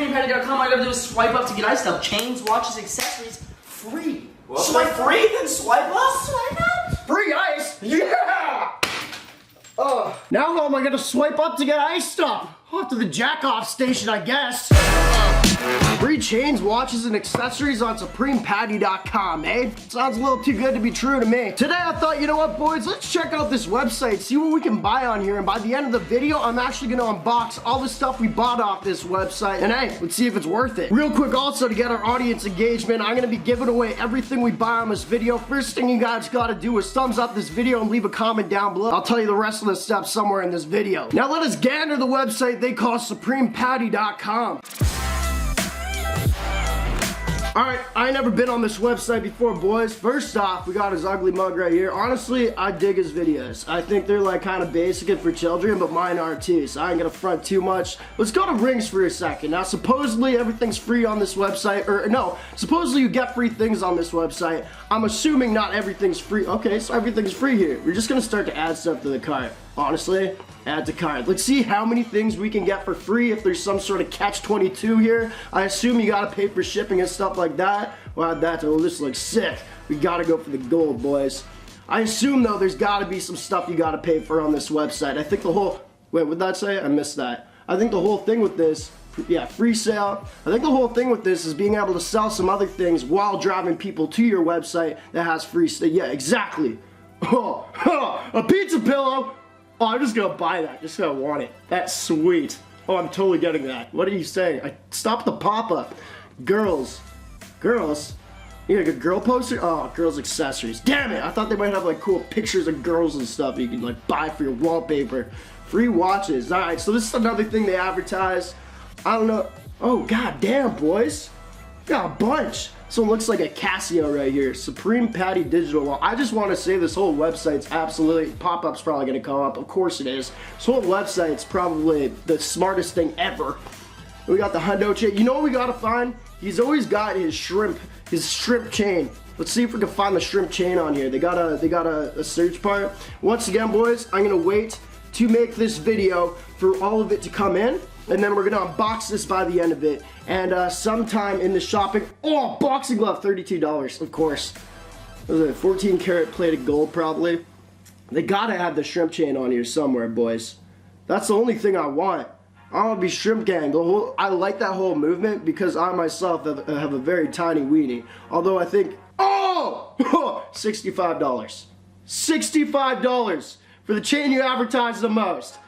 supremepatty.com. All I gotta do is swipe up to get ice stuff. Chains, watches, accessories, free. Well, swipe free, then swipe up. Swipe up. Free ice? Yeah! Now how am I gonna swipe up to get ice stuff? Off to the jack-off station, I guess. Free chains, watches, and accessories on supremepatty.com, eh? Sounds a little too good to be true to me. Today I thought, you know what, boys? Let's check out this website, see what we can buy on here, and by the end of the video, I'm actually gonna unbox all the stuff we bought off this website, and hey, let's see if it's worth it. Real quick also, to get our audience engagement, I'm gonna be giving away everything we buy on this video. First thing you guys gotta do is thumbs up this video and leave a comment down below. I'll tell you the rest of the steps somewhere in this video. Now let us gander the website they call supremepatty.com. Alright, I ain't never been on this website before, boys. First off, we got his ugly mug right here. Honestly, I dig his videos. I think they're like kind of basic and for children, but mine are too, so I ain't gonna front too much. Let's go to rings for a second. Now, supposedly everything's free on this website, or no, supposedly you get free things on this website. I'm assuming not everything's free. Okay, so everything's free here. We're just gonna start to add stuff to the cart. Honestly, add to cart. Let's see how many things we can get for free if there's some sort of catch-22 here. I assume you gotta pay for shipping and stuff like that. We'll add that to, oh, this looks sick. We gotta go for the gold, boys. I assume, though, there's gotta be some stuff you gotta pay for on this website. I think the whole, wait, what'd that say? I missed that. I think the whole thing with this, yeah, free sale. I think the whole thing with this is being able to sell some other things while driving people to your website that has free stuff. Yeah, exactly. A pizza pillow. Oh, I'm just gonna buy that, just gonna want it. That's sweet. Oh, I'm totally getting that. What are you saying? Stop the pop-up. Girls. Girls? You got a girl poster? Oh, girls accessories. Damn it, I thought they might have like cool pictures of girls and stuff you can like buy for your wallpaper. Free watches. Alright, so this is another thing they advertise. I don't know. Oh, god damn, boys. Got a bunch. So it looks like a Casio right here. Supreme Patty Digital. Well, I just want to say this whole website's absolutely, pop-up's probably going to come up. Of course it is. This whole website's probably the smartest thing ever. We got the hundo chain. You know what we got to find? He's always got his shrimp chain. Let's see if we can find the shrimp chain on here. They got a search part. Once again, boys, I'm going to wait to make this video for all of it to come in. And then we're gonna unbox this by the end of it. And sometime in the shopping, oh, boxing glove, $32, of course. What was it, 14 karat plated gold probably. They gotta have the shrimp chain on here somewhere, boys. That's the only thing I want. I wanna be shrimp gang. I like that whole movement because I myself have a very tiny weenie. Although I think, oh, $65. $65 for the chain you advertise the most.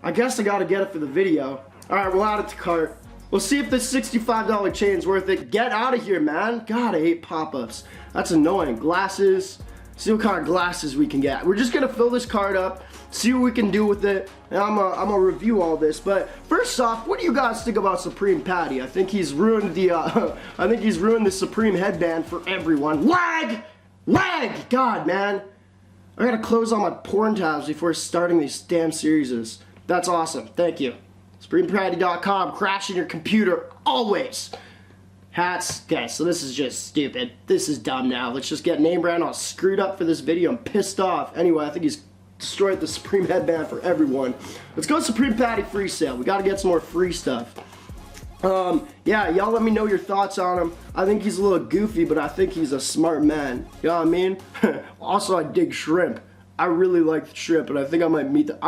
I guess I gotta get it for the video. Alright, we'll add it to cart. We'll see if this $65 chain's worth it. Get out of here, man. God, I hate pop-ups. That's annoying. Glasses. See what kind of glasses we can get. We're just gonna fill this cart up, see what we can do with it, and I'm gonna review all this. But first off, what do you guys think about Supreme Patty? I think he's ruined the I think he's ruined the Supreme headband for everyone. Lag! Lag! God, man. I gotta close all my porn tabs before starting these damn series. That's awesome. Thank you. SupremePatty.com, crashing your computer, always. Hats, okay, so this is just stupid. This is dumb now. Let's just get name brand all screwed up for this video. I'm pissed off. Anyway, I think he's destroyed the Supreme headband for everyone. Let's go Supreme Patty free sale. We gotta get some more free stuff. Yeah, y'all let me know your thoughts on him. I think he's a little goofy, but I think he's a smart man. You know what I mean? Also, I dig shrimp. I really like shrimp, and I think I might meet the,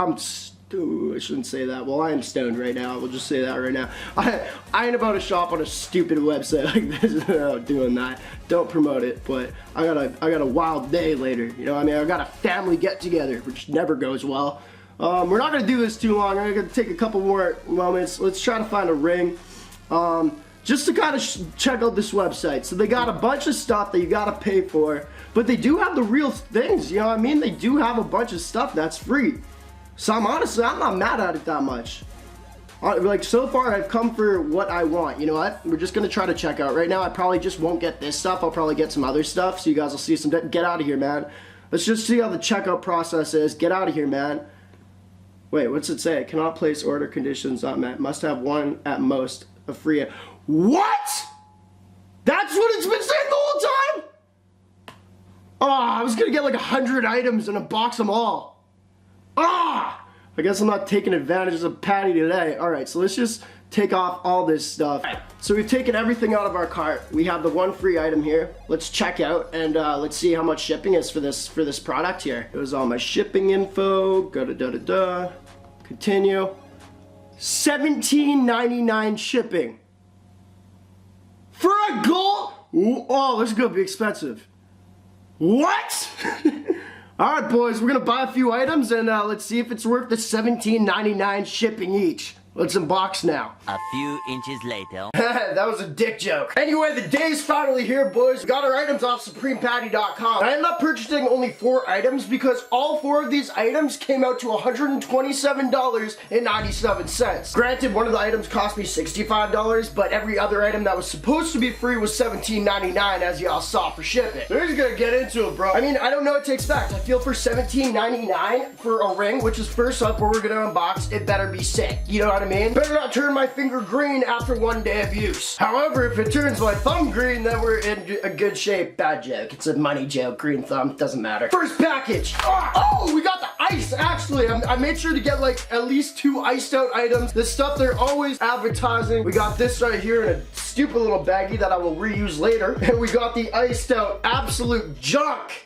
ooh, I shouldn't say that. Well, I am stoned right now. We'll just say that right now. I ain't about to shop on a stupid website like this without doing that. Don't promote it, but I got a wild day later. You know what I mean? I got a family get-together, which never goes well. We're not going to do this too long. I'm going to take a couple more moments. Let's try to find a ring. Just to kind of check out this website. So they got a bunch of stuff that you got to pay for, but they do have the real things. You know what I mean? They do have a bunch of stuff that's free. So I'm not mad at it that much. Like, so far I've come for what I want. You know what? We're just gonna try to check out. Right now I probably just won't get this stuff. I'll probably get some other stuff. So you guys will see some, get out of here, man. Let's just see how the checkout process is. Get out of here, man. Wait, what's it say? Cannot place order, conditions not met. Must have one at most, a free. What? That's what it's been saying the whole time? Oh, I was gonna get like 100 items and unbox them all. Ah! I guess I'm not taking advantage of Patty today. Alright, so let's just take off all this stuff. So we've taken everything out of our cart. We have the one free item here. Let's check out and let's see how much shipping is for this product here. It was all my shipping info. Continue. $17.99 shipping. For a gold? Ooh, oh, this is gonna be expensive. What? All right, boys, we're gonna buy a few items and let's see if it's worth the $17.99 shipping each. Let's unbox now. A few inches later. That was a dick joke. Anyway, the day's finally here, boys. We got our items off SupremePatty.com. I ended up purchasing only 4 items because all 4 of these items came out to $127.97. Granted, one of the items cost me $65, but every other item that was supposed to be free was $17.99, as y'all saw for shipping. We're just gonna get into it, bro. I mean, I don't know what to expect. I feel for $17.99 for a ring, which is first up what we're gonna unbox, it better be sick. You know what I mean? Better not turn my finger green after 1 day of use. However, if it turns my thumb green, then we're in a good shape. Bad joke. It's a money joke. Green thumb. Doesn't matter. First package. Oh, we got the ice. Actually, I made sure to get like at least 2 iced out items. This stuff they're always advertising. We got this right here in a stupid little baggie that I will reuse later. And we got the iced out absolute junk.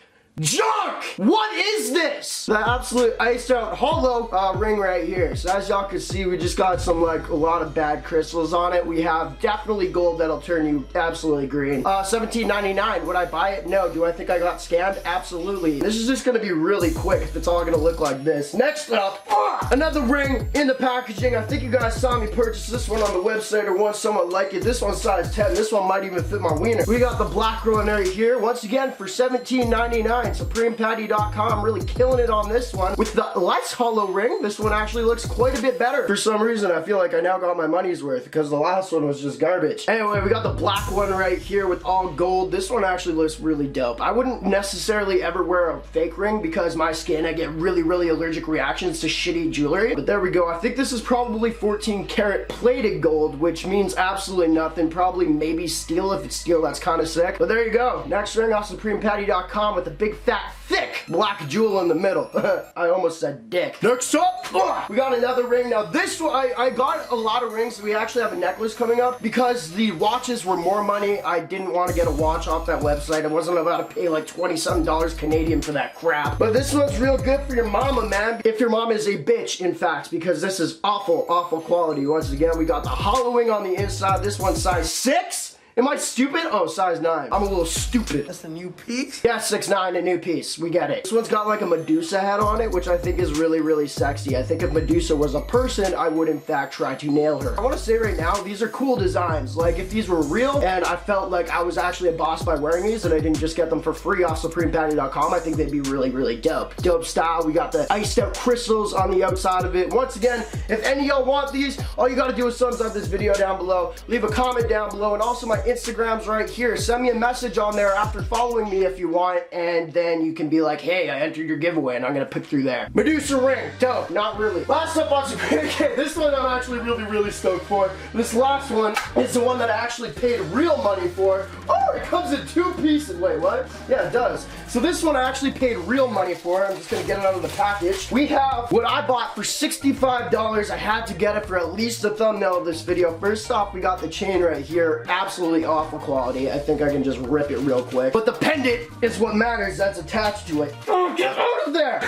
What is this? The absolute iced out hollow ring right here. So as y'all can see, we just got some like a lot of bad crystals on it. We have definitely gold that'll turn you absolutely green. $17.99. Would I buy it? No. Do I think I got scammed? Absolutely. This is just gonna be really quick if it's all gonna look like this. Next up, another ring in the packaging. I think you guys saw me purchase this one on the website or want someone like it. This one's size 10. This one might even fit my wiener. We got the black one right here. Once again for $17.99. SupremePatty.com really killing it on this one. With the less hollow ring, this one actually looks quite a bit better. For some reason, I feel like I now got my money's worth because the last one was just garbage. Anyway, we got the black one right here with all gold. This one actually looks really dope. I wouldn't necessarily ever wear a fake ring because my skin, I get really allergic reactions to shitty jewelry. But there we go. I think this is probably 14 karat plated gold, which means absolutely nothing. Probably maybe steel. If it's steel, that's kind of sick. But there you go. Next ring off SupremePatty.com with a big fat thick black jewel in the middle. I almost said dick. Next up, we got another ring. Now this one, I got a lot of rings. We actually have a necklace coming up because the watches were more money. I didn't want to get a watch off that website. I wasn't about to pay like 20-something dollars Canadian for that crap. But this one's real good for your mama, man. If your mom is a bitch, in fact, because this is awful quality. Once again, we got the hollowing on the inside. This one's size 6. Am I stupid? Oh, size 9. I'm a little stupid. That's the new piece? Yeah, 6'9", a new piece. We get it. This one's got like a Medusa head on it, which I think is really sexy. I think if Medusa was a person, I would in fact try to nail her. I want to say right now, these are cool designs. Like if these were real and I felt like I was actually a boss by wearing these and I didn't just get them for free off SupremePatty.com, I think they'd be really dope. Dope style. We got the iced out crystals on the outside of it. Once again, if any of y'all want these, all you gotta do is thumbs up this video down below, leave a comment down below, and also my Instagram's right here. Send me a message on there after following me if you want, and then you can be like, hey, I entered your giveaway and I'm gonna pick through there. Medusa ring, dope, not really. Last up on Supreme, this one I'm actually really stoked for. This last one is the one that I actually paid real money for. Oh, it comes in 2 pieces. Wait, what? Yeah, it does. So this one I actually paid real money for. I'm just gonna get it out of the package. We have what I bought for $65. I had to get it for at least the thumbnail of this video. First off, we got the chain right here. Absolutely awful quality. I think I can just rip it real quick. But the pendant is what matters that's attached to it. Oh, get out of there!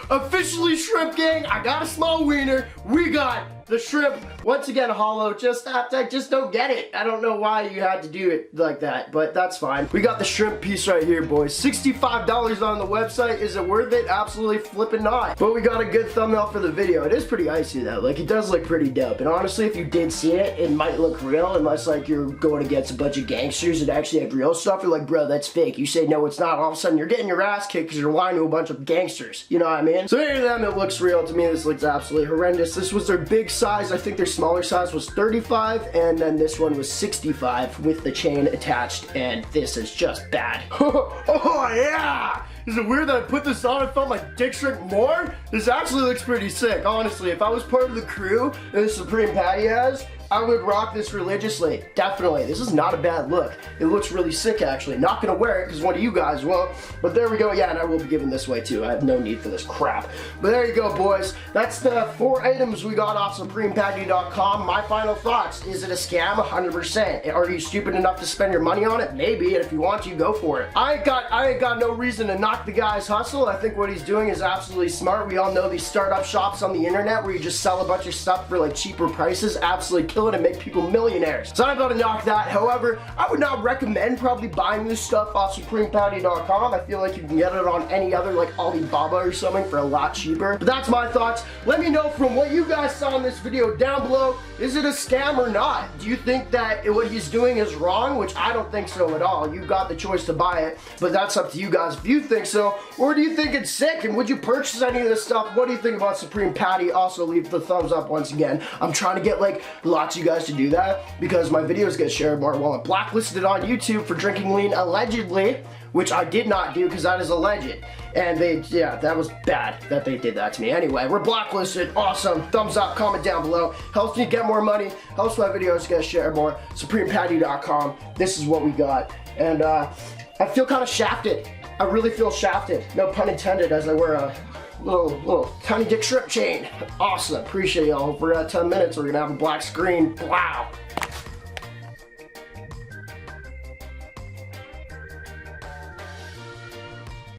Officially Shrimp Gang, I got a small wiener. We got the shrimp, once again hollow. I just don't get it. I don't know why you had to do it like that, but that's fine. We got the shrimp piece right here, boys. $65 on the website. Is it worth it? Absolutely flipping not. But we got a good thumbnail for the video. It is pretty icy though. Like it does look pretty dope. And honestly, if you did see it, it might look real unless like you're going against a bunch of gangsters that actually have real stuff. You're like, bro, that's fake. You say no, it's not. All of a sudden, you're getting your ass kicked because you're lying to a bunch of gangsters. You know what I mean? So here to them, it looks real. To me, this looks absolutely horrendous. This was their big size. I think their smaller size was 35, and then this one was 65 with the chain attached, and this is just bad. Oh yeah! Is it weird that I put this on and felt my dick shrink more? This actually looks pretty sick, honestly. If I was part of the crew that the Supreme Patty has, I would rock this religiously. Definitely. This is not a bad look. It looks really sick, actually. Not gonna wear it because one of you guys won't. But there we go. Yeah, and I will be giving this away too. I have no need for this crap. But there you go, boys. That's the 4 items we got off SupremePatty.com. My final thoughts. Is it a scam? 100%. Are you stupid enough to spend your money on it? Maybe. And if you want to, go for it. I ain't got no reason to knock the guy's hustle. I think what he's doing is absolutely smart. We all know these startup shops on the internet where you just sell a bunch of stuff for like cheaper prices, absolutely kill it and make people millionaires. So I'm not gonna knock that. However, I would not recommend probably buying this stuff off SupremePatty.com. I feel like you can get it on any other like Alibaba or something for a lot cheaper. But that's my thoughts. Let me know from what you guys saw in this video down below. Is it a scam or not? Do you think that what he's doing is wrong? Which I don't think so at all. You've got the choice to buy it, but that's up to you guys if you think so. Or do you think it's sick? And would you purchase any of this stuff? What do you think about Supreme Patty? Also leave the thumbs up once again. I'm trying to get like lots of you guys to do that because my videos get shared more. Well, I'm blacklisted on YouTube for drinking lean allegedly, which I did not do because that is alleged. And yeah, that was bad that they did that to me. Anyway, we're blacklisted. Awesome. Thumbs up, comment down below. Helps me get more money. Helps my videos get shared more. SupremePatty.com. This is what we got. And I feel kind of shafted. I really feel shafted. No pun intended, as I wear a little tiny dick strip chain. Awesome. Appreciate y'all. We're at 10 minutes. We're gonna have a black screen. Wow.